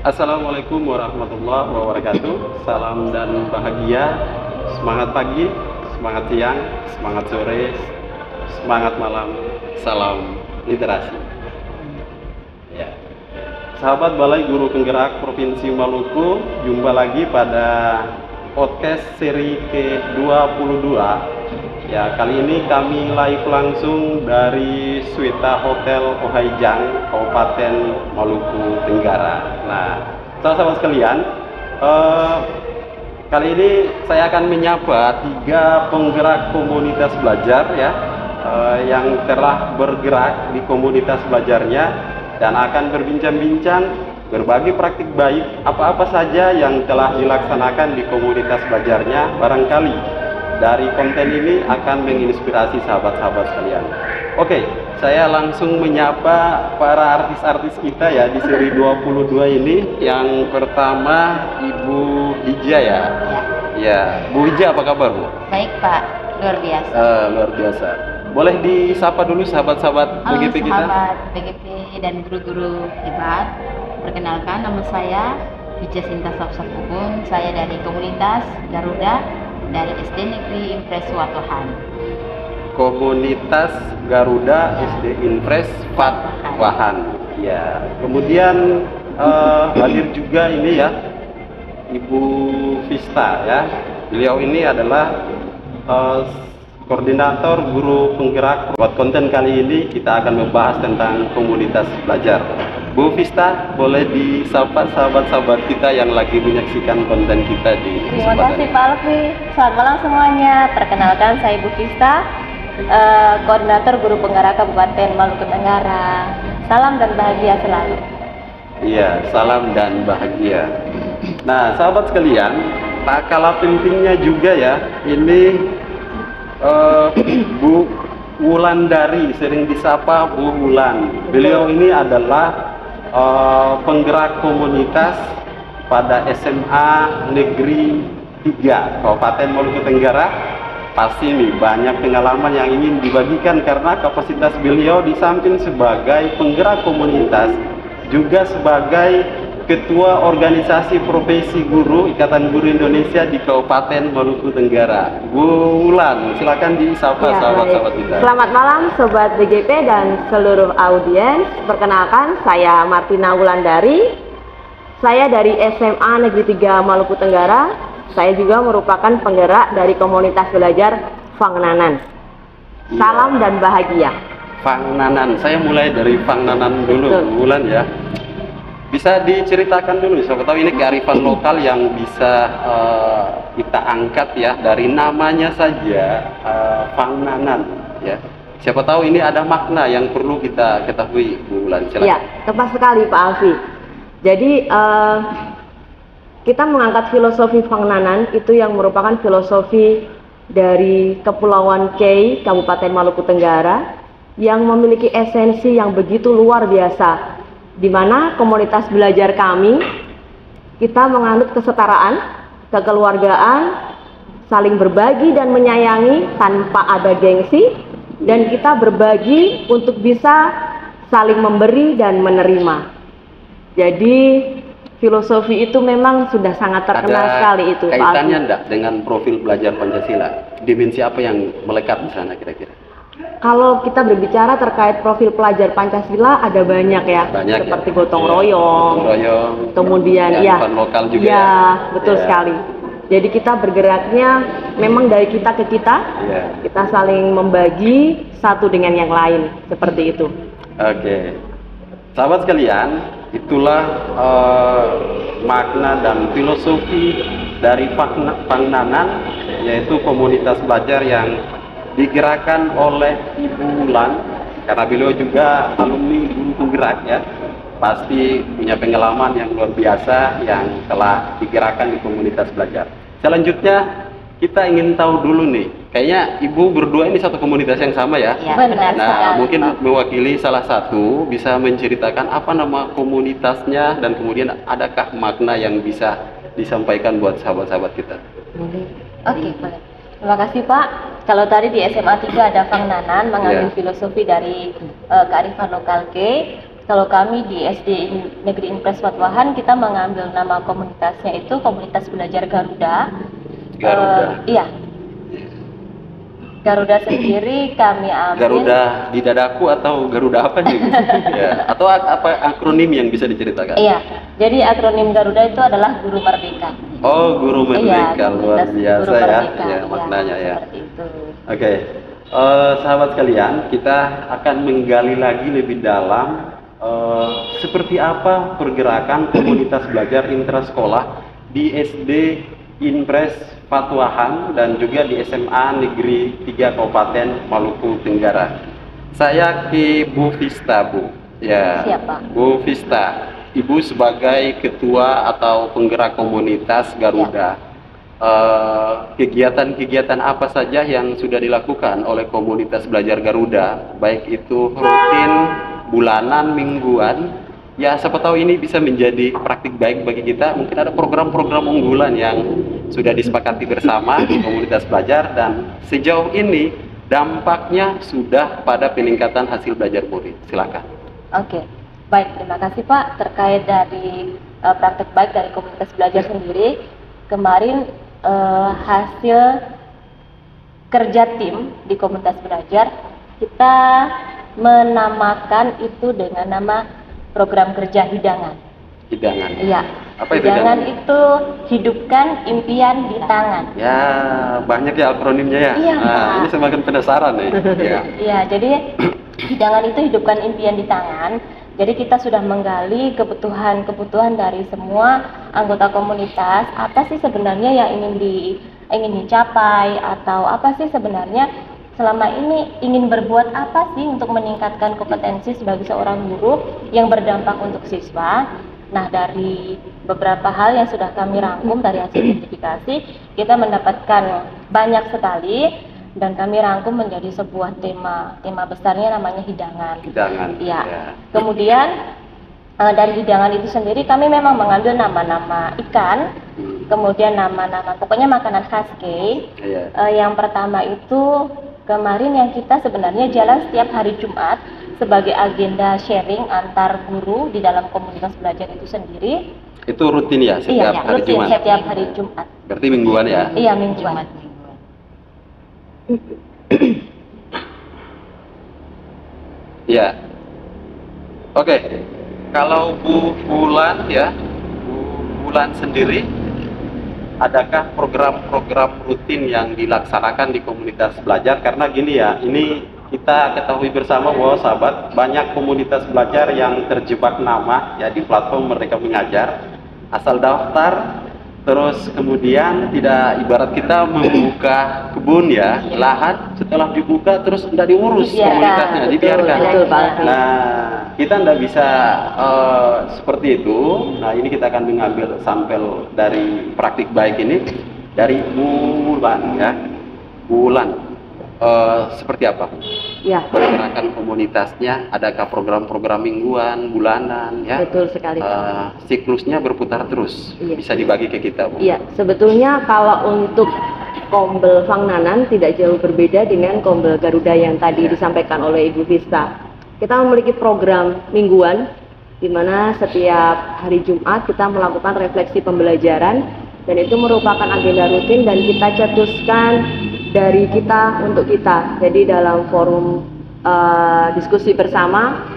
Assalamualaikum warahmatullahi wabarakatuh. Salam dan bahagia. Semangat pagi, semangat siang, semangat sore, semangat malam. Salam literasi. Ya. Sahabat Balai Guru Penggerak Provinsi Maluku, jumpa lagi pada podcast seri ke-22. Ya, kali ini kami live langsung dari Suita Hotel Ohajang, Kabupaten Maluku Tenggara. Nah, sahabat sekalian, kali ini saya akan menyapa 3 penggerak komunitas belajar ya, yang telah bergerak di komunitas belajarnya dan akan berbincang-bincang berbagi praktik baik apa-apa saja yang telah dilaksanakan di komunitas belajarnya. Barangkali dari konten ini akan menginspirasi sahabat-sahabat sekalian. Oke, saya langsung menyapa para artis-artis kita ya di seri 22 ini. Yang pertama Ibu Hija ya. Ya, Bu Hija apa kabar Bu? Baik Pak, luar biasa. Luar biasa. Boleh disapa dulu sahabat-sahabat BGP kita? Sahabat BGP dan guru-guru hebat. Perkenalkan, nama saya Hija Sinta Sapsapugun. Saya dari komunitas Garuda dari SD Negeri Impres Watohan. Komunitas Garuda SD Impres Watohan. Ya. Kemudian hadir juga ini ya Ibu Vista ya. Beliau ini adalah koordinator guru penggerak. Buat konten kali ini kita akan membahas tentang komunitas belajar. Bu Vista, boleh disapa sahabat-sahabat kita yang lagi menyaksikan konten kita di Terima kasih Pak Alfi. Selamat malam semuanya. Perkenalkan saya Bu Vista, koordinator guru penggerak Kabupaten Maluku Tenggara. Salam dan bahagia selalu. Iya, salam dan bahagia. Nah, sahabat sekalian, tak kalah pentingnya juga ya, ini Bu Wulandari, sering disapa Bu Wulan. Beliau ini adalah penggerak komunitas pada SMA Negeri 3 Kabupaten Maluku Tenggara. Pasti nih banyak pengalaman yang ingin dibagikan karena kapasitas beliau di samping sebagai penggerak komunitas juga sebagai Ketua Organisasi Profesi Guru Ikatan Guru Indonesia di Kabupaten Maluku Tenggara. Bu Wulan, silakan disapa sahabat-sahabat kita. Selamat malam Sobat BGP dan seluruh audiens. Perkenalkan, saya Martina Wulandari. Saya dari SMA Negeri 3 Maluku Tenggara. Saya juga merupakan penggerak dari komunitas belajar Fangnanan. Salam dan bahagia. Fangnanan, saya mulai dari Fangnanan dulu, Bu Wulan ya. Bisa diceritakan dulu, siapa tahu ini kearifan lokal yang bisa kita angkat ya dari namanya saja, Fangnanan ya. Siapa tahu ini ada makna yang perlu kita ketahui, Bu Wulan. Silakan. Ya, tepat sekali Pak Alfi. Jadi kita mengangkat filosofi Fangnanan itu yang merupakan filosofi dari Kepulauan Kei, Kabupaten Maluku Tenggara, yang memiliki esensi yang begitu luar biasa, di mana komunitas belajar kami, kita menganut kesetaraan, kekeluargaan, saling berbagi dan menyayangi tanpa ada gengsi, dan kita berbagi untuk bisa saling memberi dan menerima. Jadi filosofi itu memang sudah sangat terkenal sekali itu. Kaitannya enggak dengan profil belajar Pancasila? Dimensi apa yang melekat di sana kira-kira? Kalau kita berbicara terkait profil pelajar Pancasila ada banyak ya, seperti gotong royong, kemudian ya, lokal juga ya, betul sekali. Jadi kita bergeraknya memang dari kita ke kita, kita saling membagi satu dengan yang lain, seperti itu. Oke, sahabat sekalian, itulah makna dan filosofi dari Fangnanan, yaitu komunitas belajar yang digerakkan oleh Ibu Wulan, karena beliau juga alumni guru penggerak ya, pasti punya pengalaman yang luar biasa yang telah digerakkan di komunitas belajar. Selanjutnya kita ingin tahu dulu nih, kayaknya Ibu berdua ini satu komunitas yang sama ya? Ya, benar. Nah, mungkin mewakili salah satu bisa menceritakan apa nama komunitasnya dan kemudian adakah makna yang bisa disampaikan buat sahabat-sahabat kita? Oke, boleh. Terima kasih Pak. Kalau tadi di SMA 3 ada Fangnanan mengambil filosofi dari kearifan lokal K. Kalau kami di SD Negeri Impres Watwahan, kita mengambil nama komunitasnya itu Komunitas Belajar Garuda. Iya. Garuda sendiri kami ambil. Garuda di dadaku atau Garuda apa nih? Ya. Atau apa akronim yang bisa diceritakan? Iya. Jadi akronim Garuda itu adalah Guru Merdeka. Oh, Guru Merdeka, luar biasa Guru ya, Merdeka, ya maknanya ya. Seperti itu. Oke, sahabat sekalian, kita akan menggali lagi lebih dalam seperti apa pergerakan komunitas belajar intrasekolah di SD Impres Watwahan dan juga di SMA Negeri 3 Kabupaten Maluku Tenggara. Saya ke Bu Vista, Bu. Ya. Siapa? Bu Vista. Ibu sebagai ketua atau penggerak komunitas Garuda. Kegiatan-kegiatan apa saja yang sudah dilakukan oleh komunitas belajar Garuda, baik itu rutin, bulanan, mingguan, ya siapa tahu ini bisa menjadi praktik baik bagi kita. Mungkin ada program-program unggulan yang sudah disepakati bersama di komunitas belajar dan sejauh ini dampaknya sudah pada peningkatan hasil belajar murid. Silakan. Oke, baik, terima kasih Pak. Terkait dari praktek baik dari komunitas belajar sendiri, kemarin hasil kerja tim di komunitas belajar kita menamakan itu dengan nama program kerja hidangan. Hidangan. Iya. Apa itu hidangan? hidangan? Itu hidupkan impian di tangan. Ya, banyak ya akronimnya ya. Iya, Nah, Pak. ini semakin penasaran nih. Ya. Iya, jadi hidangan itu hidupkan impian di tangan. Jadi kita sudah menggali kebutuhan dari semua anggota komunitas. Apa sih sebenarnya yang ingin dicapai, atau apa sih sebenarnya selama ini ingin berbuat apa sih untuk meningkatkan kompetensi sebagai seorang guru yang berdampak untuk siswa. Nah, dari beberapa hal yang sudah kami rangkum dari hasil identifikasi, kita mendapatkan banyak sekali dan kami rangkum menjadi sebuah tema besarnya namanya hidangan. Hidangan. Iya. Ya. Kemudian dari hidangan itu sendiri kami memang mengambil nama-nama ikan, kemudian nama-nama pokoknya makanan khas Kei. Iya. Yang pertama itu kemarin yang kita sebenarnya jalan setiap hari Jumat sebagai agenda sharing antar guru di dalam komunitas belajar itu sendiri. Itu rutin ya setiap hari rutin, Jumat. setiap hari Jumat. Berarti mingguan ya? Iya, mingguan. Iya. Oke. Kalau Bu Bulan ya, Bu Bulan sendiri, adakah program-program rutin yang dilaksanakan di komunitas belajar? Karena gini ya, ini kita ketahui bersama bahwa sahabat, banyak komunitas belajar yang terjebak nama ya di platform Merdeka Mengajar, asal daftar terus kemudian tidak, ibarat kita membuka kebun ya, lahan, setelah dibuka terus tidak diurus komunitasnya, dibiarkan. Betul, Pak Alfi. Nah, kita tidak bisa seperti itu. Nah, ini kita akan mengambil sampel dari praktik baik ini dari Bulan ya. Bulan. Seperti apa? Ya, Pergerakan komunitasnya, adakah program-program mingguan, bulanan ya? betul sekali, Pak. Siklusnya berputar terus. Iya. Bisa dibagi ke kita, Bu. Iya, sebetulnya kalau untuk Kombel Fangnanan tidak jauh berbeda dengan Kombel Garuda yang tadi disampaikan oleh Ibu Vista. Kita memiliki program mingguan di mana setiap hari Jumat kita melakukan refleksi pembelajaran, dan itu merupakan agenda rutin dan kita cetuskan dari kita untuk kita. Jadi dalam forum diskusi bersama,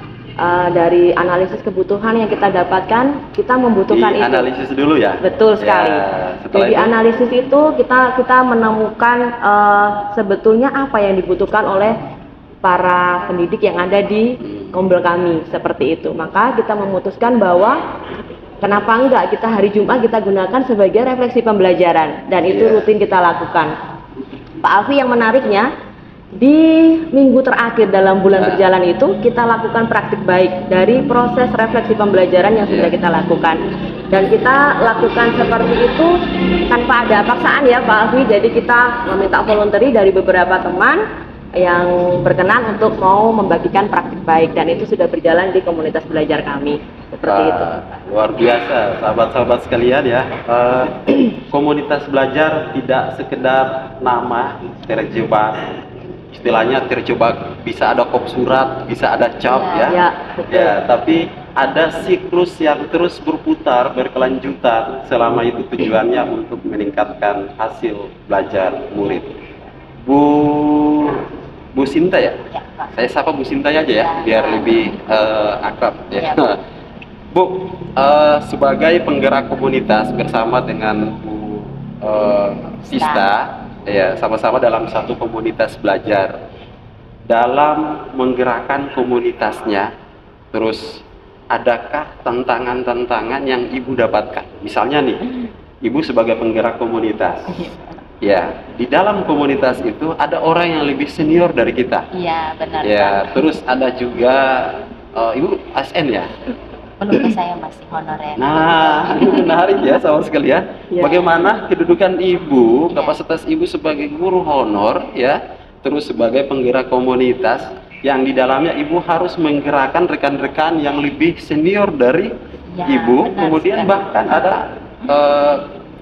dari analisis kebutuhan yang kita dapatkan, kita membutuhkan itu. Analisis dulu ya. Betul sekali. Ya, setelah Jadi itu, analisis itu kita menemukan sebetulnya apa yang dibutuhkan oleh para pendidik yang ada di kombel kami, seperti itu. Maka kita memutuskan bahwa kenapa enggak kita hari Jumat kita gunakan sebagai refleksi pembelajaran, dan itu rutin kita lakukan. Pak Alfi, yang menariknya di minggu terakhir dalam bulan berjalan itu kita lakukan praktik baik dari proses refleksi pembelajaran yang sudah kita lakukan, dan kita lakukan seperti itu tanpa ada paksaan ya Pak Alfi. Jadi kita meminta voluntary dari beberapa teman yang berkenan untuk mau membagikan praktik baik, dan itu sudah berjalan di komunitas belajar kami seperti itu. Luar biasa, sahabat-sahabat sekalian ya. Komunitas belajar tidak sekedar nama terjebak istilahnya terjebak, bisa ada kop surat, bisa ada cap ya. Ya, betul. Ya, tapi ada siklus yang terus berputar, berkelanjutan, selama itu tujuannya untuk meningkatkan hasil belajar murid. Bu Bu Sinta ya? Ya, Pak. Saya sapa Bu Sinta aja ya, Ya. biar lebih akrab ya. Ya. Bu, sebagai penggerak komunitas bersama dengan Bu Sista, ya sama-sama dalam satu komunitas belajar. Dalam menggerakkan komunitasnya, terus adakah tantangan-tantangan yang Ibu dapatkan? Misalnya nih, Ibu sebagai penggerak komunitas, ya di dalam komunitas itu ada orang yang lebih senior dari kita. Iya, benar. Ya, Pak. terus ada juga Ibu ASN ya. Belum, saya masih honorer. Nah, ini menarik ya sama sekalian. Ya. Bagaimana kedudukan Ibu, Ya. kapasitas Ibu sebagai guru honor ya, terus sebagai penggerak komunitas yang di dalamnya Ibu harus menggerakkan rekan-rekan yang lebih senior dari Ya, Ibu, benar kemudian sekali. bahkan ada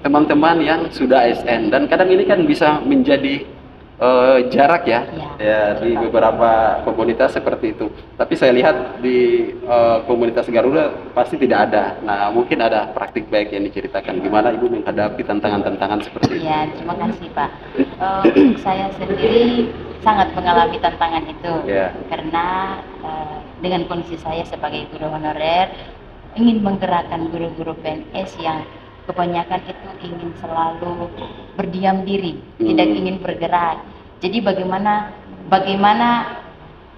teman-teman yang sudah ASN, dan kadang ini kan bisa menjadi jarak ya, di beberapa komunitas seperti itu. Tapi saya lihat di komunitas Garuda pasti tidak ada. Nah, mungkin ada praktik baik yang diceritakan. Gimana Ibu menghadapi tantangan-tantangan seperti itu? Ya, terima kasih Pak. Untuk saya sendiri sangat mengalami tantangan itu, Ya. karena dengan kondisi saya sebagai guru honorer ingin menggerakkan guru-guru PNS yang kebanyakan itu ingin selalu berdiam diri, tidak ingin bergerak. Jadi bagaimana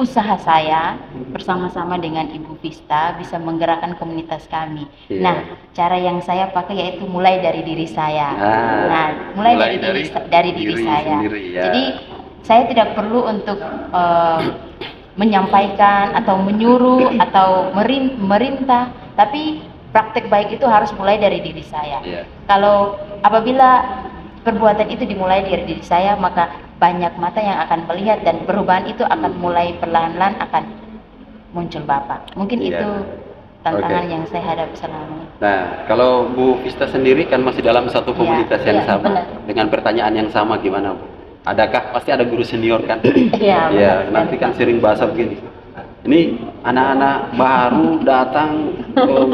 usaha saya bersama-sama dengan Ibu Vista bisa menggerakkan komunitas kami. Iya. Nah, cara yang saya pakai yaitu mulai dari diri saya. Ah, Nah, mulai mulai dari diri saya. sendiri, ya. Jadi saya tidak perlu untuk menyampaikan atau menyuruh atau merintah, tapi praktek baik itu harus mulai dari diri saya. Iya. Kalau apabila perbuatan itu dimulai dari diri saya, maka banyak mata yang akan melihat dan perubahan itu akan mulai perlahan-lahan akan muncul Bapak. Mungkin Iya. itu tantangan Oke. yang saya hadapi selama ini. Nah, kalau Bu Vista sendiri kan masih dalam satu komunitas yang iya, sama, benar. dengan pertanyaan yang sama, gimana Bu? Adakah pasti ada guru senior kan? Iya, Ya, benar nanti kan sering bahasa begini. Ini anak-anak baru datang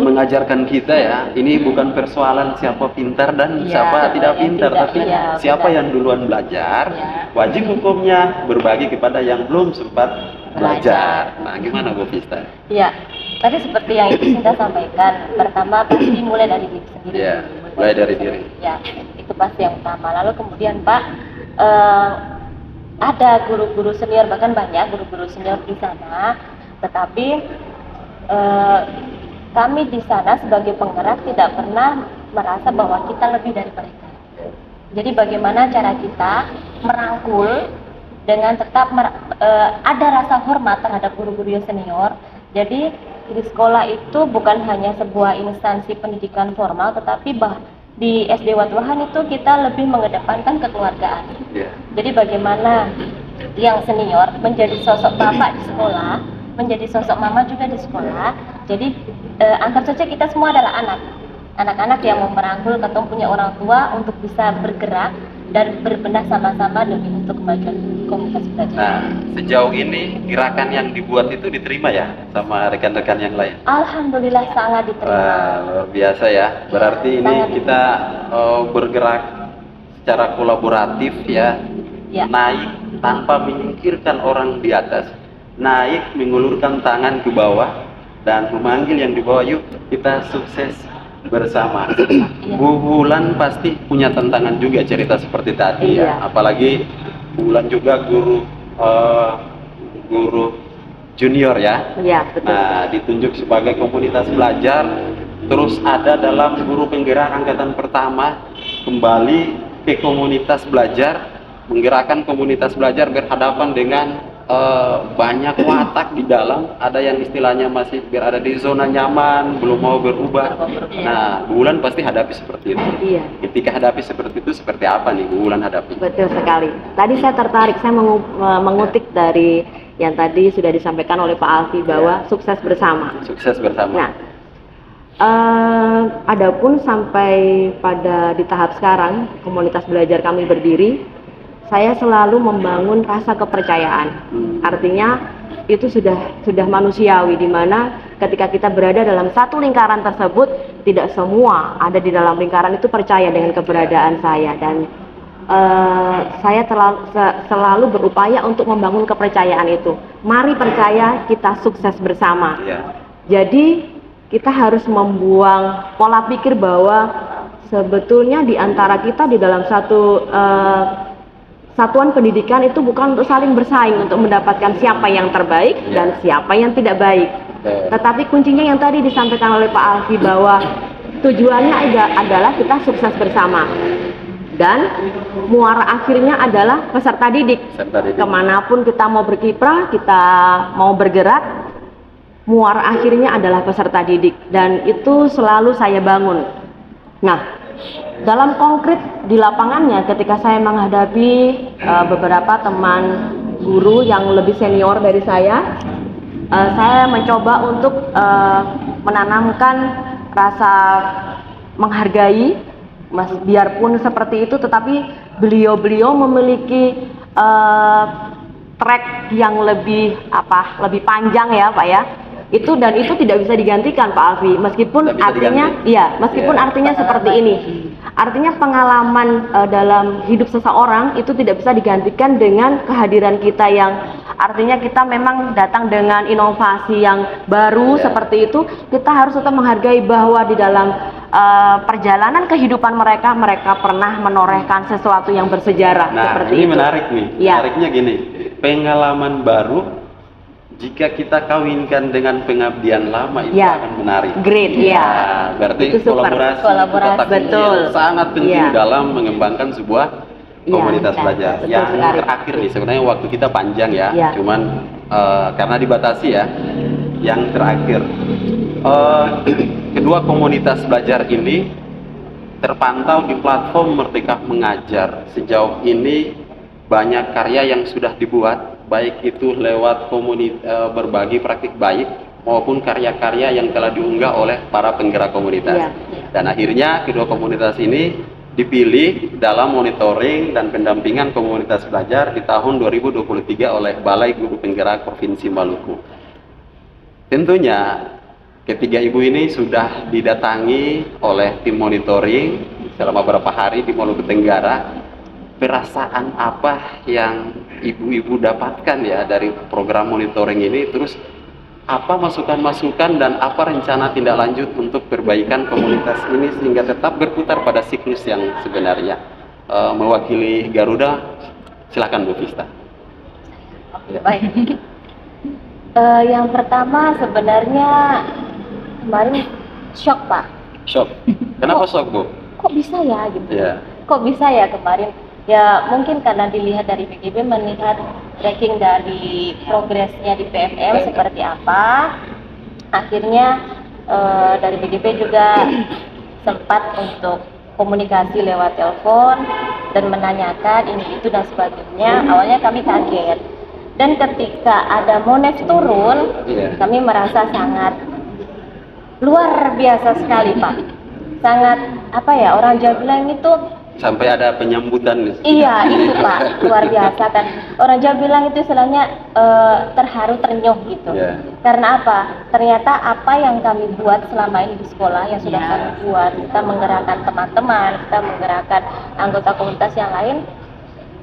mengajarkan kita ya. Ini bukan persoalan siapa pintar dan Iya, siapa tidak yang pintar, tidak, tapi iya, siapa benar. yang duluan belajar. Iya. Wajib hukumnya berbagi kepada yang belum sempat belajar. Nah, gimana Bu Vista? Iya, tadi seperti yang Ibu Sinta sampaikan, pertama pasti mulai dari diri sendiri. Iya, mulai dari diri. Ya, itu pasti yang utama. Lalu kemudian Pak, ada guru-guru senior, bahkan banyak guru-guru senior di sana, tetapi kami di sana sebagai penggerak tidak pernah merasa bahwa kita lebih dari mereka. Jadi bagaimana cara kita merangkul dengan tetap ada rasa hormat terhadap guru-guru yang senior. Jadi di sekolah itu bukan hanya sebuah instansi pendidikan formal, tetapi di SD Watwahan itu kita lebih mengedepankan kekeluargaan. Iya. Jadi bagaimana yang senior menjadi sosok bapak di sekolah, menjadi sosok mama juga di sekolah. Jadi anggap saja kita semua adalah anak-anak yang mau merangkul, ketemu punya orang tua untuk bisa bergerak dan berbenah sama-sama demi untuk kemajuan komunitas belajar. Nah, sejauh ini gerakan yang dibuat itu diterima ya sama rekan-rekan yang lain? Alhamdulillah sangat diterima. Wah, luar biasa ya. Berarti ini sangat kita bergerak secara kolaboratif ya, Ya. naik tanpa menyingkirkan orang di atas, naik mengulurkan tangan ke bawah dan memanggil yang di bawah, yuk kita sukses bersama. Bu Wulan pasti punya tantangan juga cerita seperti tadi ya, Iya. apalagi Bu Wulan juga guru junior ya. Iya, betul. Nah, ditunjuk sebagai komunitas belajar, terus ada dalam guru penggerak angkatan pertama kembali ke komunitas belajar, menggerakkan komunitas belajar berhadapan dengan banyak watak di dalam, ada yang istilahnya masih berada di zona nyaman, belum mau berubah. Nah, Bu Wulan pasti hadapi seperti itu. Iya. Ketika hadapi seperti itu, seperti apa nih Bu Wulan hadapi? Betul sekali. Tadi saya tertarik, saya mengutip dari yang tadi sudah disampaikan oleh Pak Alfi bahwa sukses bersama. Sukses bersama. Nah, adapun sampai pada di tahap sekarang komunitas belajar kami berdiri, saya selalu membangun rasa kepercayaan. Artinya itu sudah manusiawi, di mana ketika kita berada dalam satu lingkaran tersebut, tidak semua ada di dalam lingkaran itu percaya dengan keberadaan saya, dan saya selalu berupaya untuk membangun kepercayaan itu. Mari percaya kita sukses bersama. Jadi kita harus membuang pola pikir bahwa sebetulnya di antara kita di dalam satu satuan pendidikan itu bukan untuk saling bersaing untuk mendapatkan siapa yang terbaik dan siapa yang tidak baik. Tetapi kuncinya yang tadi disampaikan oleh Pak Alfi, bahwa tujuannya adalah kita sukses bersama. Dan muara akhirnya adalah peserta didik. Kemanapun kita mau berkiprah, kita mau bergerak, muara akhirnya adalah peserta didik. Dan itu selalu saya bangun. Nah, dalam konkret di lapangannya, ketika saya menghadapi beberapa teman guru yang lebih senior dari saya mencoba untuk menanamkan rasa menghargai, biarpun seperti itu, tetapi beliau memiliki track yang lebih panjang ya Pak ya. Itu tidak bisa digantikan Pak Alfi, meskipun artinya seperti ini. Artinya pengalaman dalam hidup seseorang itu tidak bisa digantikan dengan kehadiran kita, yang artinya kita memang datang dengan inovasi yang baru seperti itu. Kita harus tetap menghargai bahwa di dalam perjalanan kehidupan mereka pernah menorehkan sesuatu yang bersejarah. Nah, seperti ini itu. menarik nih. Menariknya gini, pengalaman baru jika kita kawinkan dengan pengabdian lama itu akan menarik. Great, berarti itu kolaborasi betul, sangat penting dalam mengembangkan sebuah komunitas belajar. Yang terakhir nih, sebenarnya waktu kita panjang ya, cuman karena dibatasi ya. Yang terakhir, kedua komunitas belajar ini terpantau di platform Merdeka Mengajar. Sejauh ini banyak karya yang sudah dibuat, baik itu lewat berbagi praktik baik maupun karya-karya yang telah diunggah oleh para penggerak komunitas. Dan akhirnya kedua komunitas ini dipilih dalam monitoring dan pendampingan komunitas belajar di tahun 2023 oleh Balai Guru Penggerak Provinsi Maluku. Tentunya ketiga ibu ini sudah didatangi oleh tim monitoring selama beberapa hari di Maluku Tenggara. Perasaan apa yang ibu-ibu dapatkan ya dari program monitoring ini, terus apa masukan-masukan dan apa rencana tindak lanjut untuk perbaikan komunitas ini sehingga tetap berputar pada siklus yang sebenarnya. Mewakili Garuda, silakan Bu Vista. Baik. Yang pertama sebenarnya kemarin shock Pak. Shock. Kenapa shock Bu? Kok bisa ya gitu? Kok bisa ya kemarin? Ya mungkin karena dilihat dari BGP, melihat tracking dari progresnya di PMM seperti apa. Akhirnya dari BGP juga sempat untuk komunikasi lewat telepon dan menanyakan ini itu dan sebagainya. Awalnya kami kaget, dan ketika ada Monev turun, kami merasa sangat luar biasa sekali Pak. Sangat orang Jawa bilang itu sampai ada penyambutan. Iya itu Pak, luar biasa kan. Orang Jawa bilang itu istilahnya terharu ternyuh gitu. Karena apa? Ternyata apa yang kami buat selama ini di sekolah, yang sudah kami buat, kita menggerakkan teman-teman, kita menggerakkan anggota komunitas yang lain,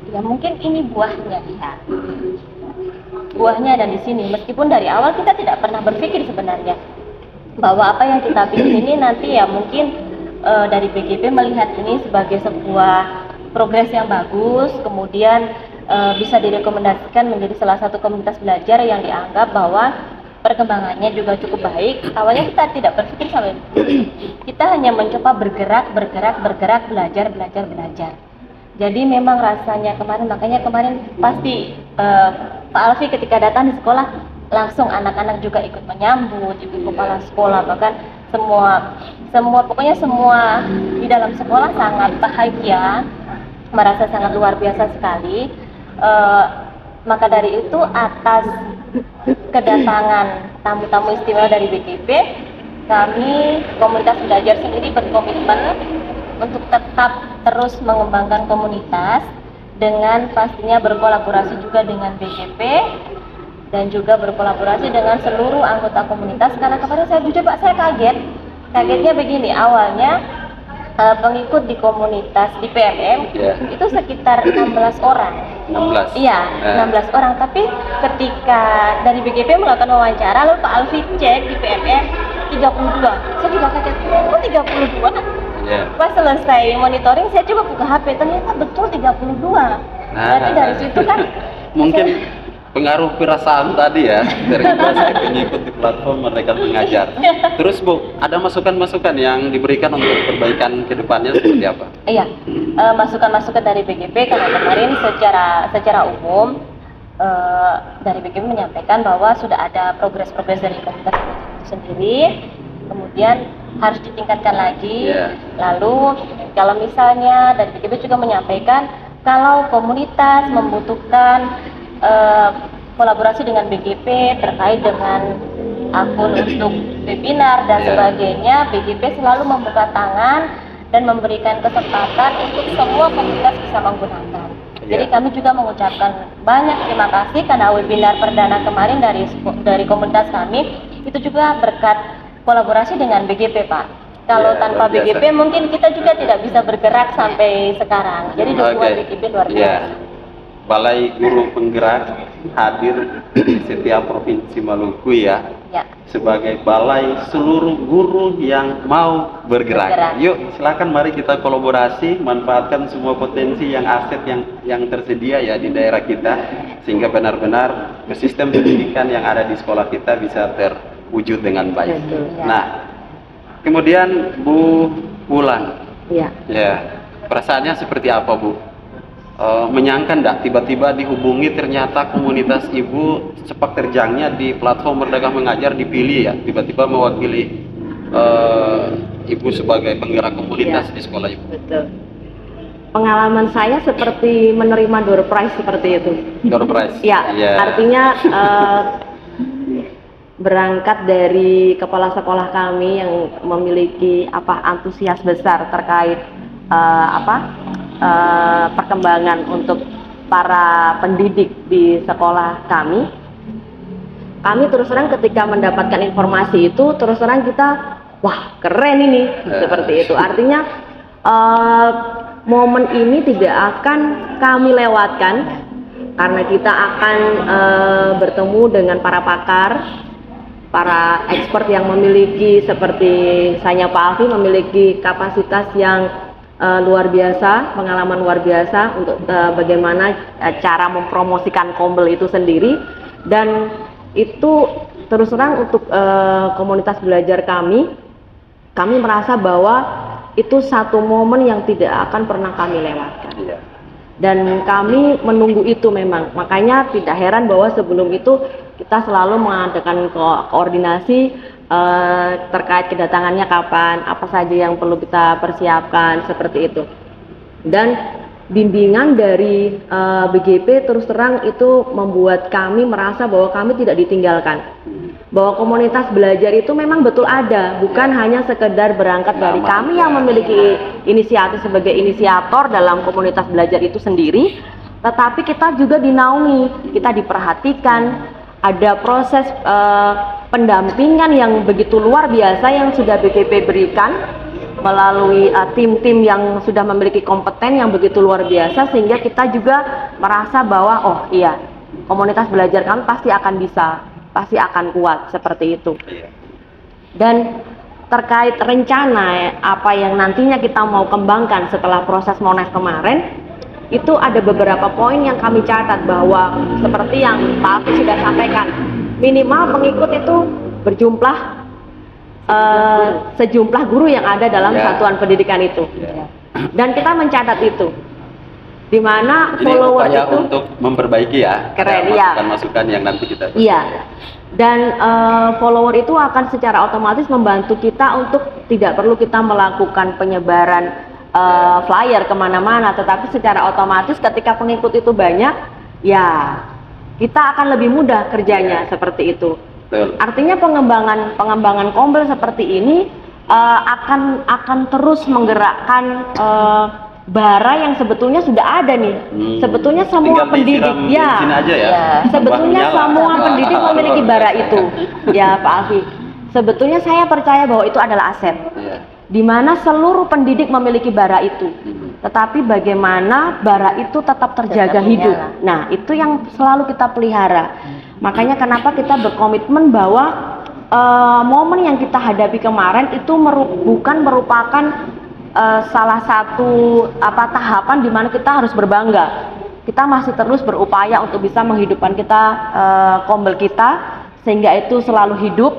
ya mungkin ini buahnya. Buahnya ada di sini. Meskipun dari awal kita tidak pernah berpikir sebenarnya bahwa apa yang kita bikin ini nanti ya mungkin dari BGP melihat ini sebagai sebuah progres yang bagus, kemudian bisa direkomendasikan menjadi salah satu komunitas belajar yang dianggap bahwa perkembangannya juga cukup baik. Awalnya kita tidak berpikir sampai itu. Kita hanya mencoba bergerak, belajar. Jadi memang rasanya makanya kemarin pasti Pak Alfi ketika datang di sekolah langsung anak-anak juga ikut menyambut, ibu kepala sekolah, bahkan pokoknya semua di dalam sekolah sangat bahagia, merasa sangat luar biasa sekali. Maka dari itu, atas kedatangan tamu-tamu istimewa dari BGP, kami komunitas belajar sendiri berkomitmen untuk tetap terus mengembangkan komunitas dengan pastinya berkolaborasi juga dengan BGP dan juga berkolaborasi dengan seluruh anggota komunitas. Karena kemarin saya jujur Pak, saya kagetnya begini, awalnya pengikut di komunitas di PMM itu sekitar 16 orang. 16. Iya, 16 orang. Tapi ketika dari BGP melakukan wawancara, lalu Pak Alfi cek di PMM 32. Saya juga kaget, kok 32? Pas selesai monitoring, saya coba buka HP, ternyata betul 32. Berarti dari situ kan mungkin pengaruh perasaan tadi ya dari saya pengikut di platform Merdeka Mengajar. Terus Bu, ada masukan-masukan yang diberikan untuk perbaikan ke depannya seperti apa? Iya, masukan-masukan dari BGP karena kemarin secara umum dari BGP menyampaikan bahwa sudah ada progres-progres dari komunitas itu sendiri, kemudian harus ditingkatkan lagi. Lalu kalau misalnya dari BGP juga menyampaikan kalau komunitas membutuhkan kolaborasi dengan BGP terkait dengan akun untuk webinar dan sebagainya, BGP selalu membuka tangan dan memberikan kesempatan untuk semua komunitas bisa menggunakan. Jadi kami juga mengucapkan banyak terima kasih karena webinar perdana kemarin dari komunitas kami itu juga berkat kolaborasi dengan BGP, Pak. Kalau tanpa BGP mungkin kita juga tidak bisa bergerak sampai sekarang. Jadi dukungan BGP luar biasa. Balai Guru Penggerak hadir di setiap provinsi Maluku sebagai balai seluruh guru yang mau bergerak. Yuk silakan, mari kita kolaborasi, manfaatkan semua potensi yang aset yang tersedia ya di daerah kita, sehingga benar-benar sistem pendidikan yang ada di sekolah kita bisa terwujud dengan baik. Nah, kemudian Bu Wulan, perasaannya seperti apa Bu? Menyangka enggak tiba-tiba dihubungi ternyata komunitas Ibu sepak terjangnya di platform Merdeka Mengajar dipilih ya, tiba-tiba mewakili Ibu sebagai penggerak komunitas di sekolah Ibu. Betul. Pengalaman saya seperti menerima door prize seperti itu. Door prize? Artinya berangkat dari kepala sekolah kami yang memiliki antusias besar terkait perkembangan untuk para pendidik di sekolah kami terus terang ketika mendapatkan informasi itu terus terang kita wah keren ini seperti itu. Artinya momen ini tidak akan kami lewatkan karena kita akan bertemu dengan para pakar, para expert yang memiliki seperti saya Pak Alfi memiliki kapasitas yang luar biasa, pengalaman luar biasa untuk bagaimana cara mempromosikan Kombel itu sendiri. Dan itu terus terang untuk komunitas belajar kami merasa bahwa itu satu momen yang tidak akan pernah kami lewatkan. Dan kami menunggu itu memang, makanya tidak heran bahwa sebelum itu kita selalu mengadakan koordinasi terkait kedatangannya kapan, apa saja yang perlu kita persiapkan seperti itu. Dan bimbingan dari BGP terus terang itu membuat kami merasa bahwa kami tidak ditinggalkan, bahwa komunitas belajar itu memang betul ada, bukan hanya sekedar berangkat dari kami yang memiliki inisiatif sebagai inisiator dalam komunitas belajar itu sendiri, tetapi kita juga dinaungi, kita diperhatikan. Ada proses pendampingan yang begitu luar biasa yang sudah BGP berikan melalui tim-tim yang sudah memiliki kompeten yang begitu luar biasa, sehingga kita juga merasa bahwa oh iya, komunitas belajar kami pasti akan bisa, pasti akan kuat seperti itu. Dan terkait rencana apa yang nantinya kita mau kembangkan setelah proses Monas kemarin, itu ada beberapa poin yang kami catat bahwa seperti yang Pak Alfi sudah sampaikan, minimal pengikut itu berjumlah sejumlah guru yang ada dalam satuan pendidikan itu. Dan kita mencatat itu, di mana follower itu untuk memperbaiki masukan-masukan yang nanti kita dan follower itu akan secara otomatis membantu kita untuk tidak perlu kita melakukan penyebaran flyer kemana-mana, tetapi secara otomatis ketika pengikut itu banyak, ya kita akan lebih mudah kerjanya seperti itu. Artinya pengembangan Kombel seperti ini akan terus menggerakkan bara yang sebetulnya sudah ada nih. Sebetulnya semua Tinggal pendidik disiram bensin aja ya. sebetulnya Nyala. semua pendidik memiliki bara itu. Ya Pak Alfi. Sebetulnya saya percaya bahwa itu adalah aset. Iya. Di mana seluruh pendidik memiliki bara itu. Tetapi bagaimana bara itu tetap terjaga Tetap hidup. menyala. Nah, itu yang selalu kita pelihara. Makanya kenapa kita berkomitmen bahwa momen yang kita hadapi kemarin itu bukan merupakan salah satu tahapan di mana kita harus berbangga. Kita masih terus berupaya untuk bisa menghidupkan Kombel kita sehingga itu selalu hidup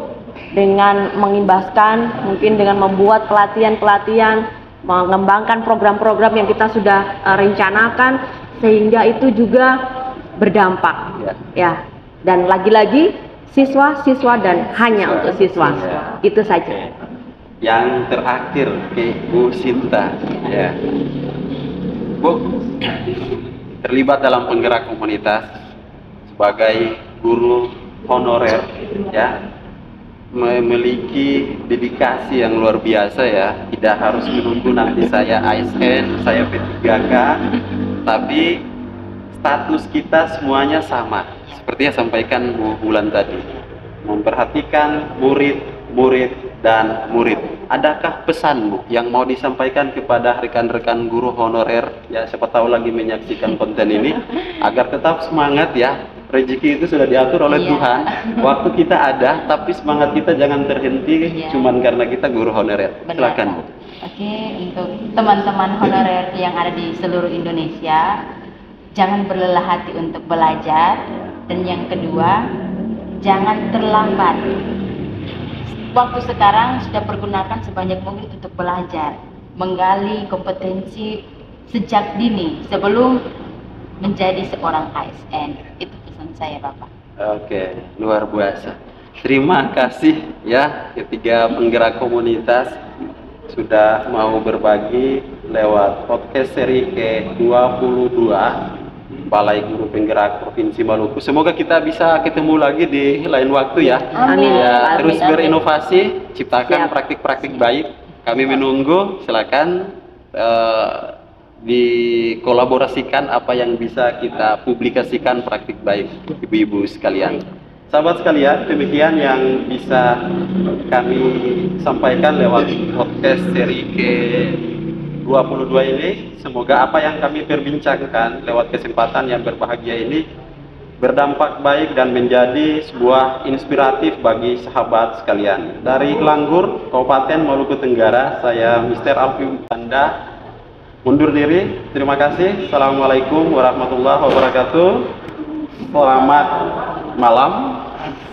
dengan mengimbaskan, mungkin dengan membuat pelatihan-pelatihan, mengembangkan program-program yang kita sudah rencanakan sehingga itu juga berdampak. Ya. Dan lagi-lagi siswa dan hanya untuk siswa. Itu saja. Yang terakhir Bu Sinta, ya. Bu, terlibat dalam penggerak komunitas sebagai guru honorer, ya, memiliki dedikasi yang luar biasa ya. Tidak harus menunggu nanti saya ASN, saya P3K, tapi status kita semuanya sama. Seperti yang sampaikan Bu Bulan tadi, memperhatikan murid dan murid. Adakah pesan Bu yang mau disampaikan kepada rekan-rekan guru honorer ya, siapa tahu lagi menyaksikan konten ini, agar tetap semangat ya. Rezeki itu sudah diatur oleh Tuhan. Waktu kita ada, tapi semangat kita jangan terhenti cuman karena kita guru honorer. Silakan Bu. Oke, untuk teman-teman honorer yang ada di seluruh Indonesia, jangan berlelah hati untuk belajar. Dan yang kedua, jangan terlambat. Waktu sekarang sudah pergunakan sebanyak mungkin untuk belajar, menggali kompetensi sejak dini sebelum menjadi seorang ASN. Itu pesan saya, Bapak. Oke, luar biasa. Terima kasih ya ketiga penggerak komunitas sudah mau berbagi lewat podcast seri ke-22 Balai Guru Penggerak Provinsi Maluku. Semoga kita bisa ketemu lagi di lain waktu ya. Amin. Ya, terus Amin. berinovasi, ciptakan Siap. praktik-praktik baik. Kami menunggu. Silakan dikolaborasikan apa yang bisa kita publikasikan praktik baik, ibu-ibu sekalian. Sahabat sekalian, demikian yang bisa kami sampaikan lewat podcast seri ke-22 ini. Semoga apa yang kami perbincangkan lewat kesempatan yang berbahagia ini berdampak baik dan menjadi sebuah inspiratif bagi sahabat sekalian. Dari Langgur, Kabupaten Maluku Tenggara, saya Mr. Alfi Anda mundur diri. Terima kasih. Assalamualaikum warahmatullahi wabarakatuh. Selamat malam,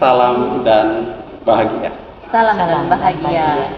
salam dan bahagia. Salam dan bahagia.